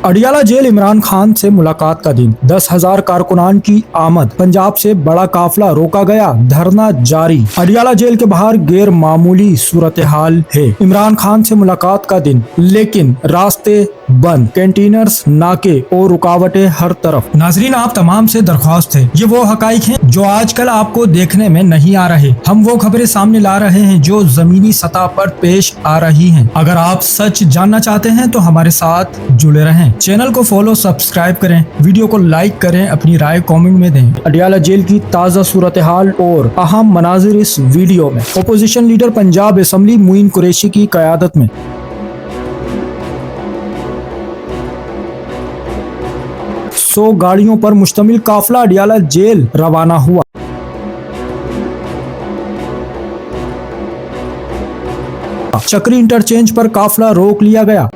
Adiala jail, Imran Khan से मुलाकात का दिन। 10,000 कारकुनान की आमद। पंजाब से बड़ा काफिला रोका गया, धरना जारी। अडियाला जेल के बाहर गैर मामूली सूरत हाल है। इमरान खान से मुलाकात का दिन, लेकिन रास्ते बंद, कैंटीनर्स, नाके और रुकावटें हर तरफ। नाजरीन, आप तमाम से दरख्वास्त है, ये वो हकाइक हैं जो आजकल आपको देखने में नहीं आ रहे। हम वो खबरें सामने ला रहे हैं जो जमीनी सतह पर पेश आ रही हैं। अगर आप सच जानना चाहते हैं तो हमारे साथ जुड़े रहें। चैनल को फॉलो, सब्सक्राइब करें, वीडियो को लाइक करें, अपनी राय कमेंट में दें। अडियाला जेल की ताज़ा सूरत हाल और अहम मनाजिर इस वीडियो में। Opposition leader Punjab assembly Moin Qureshi की क़यादत में 100 गाड़ियों पर मुश्तमिल काफिला अडियाला जेल रवाना हुआ। चक्री इंटरचेंज पर काफिला रोक लिया गया।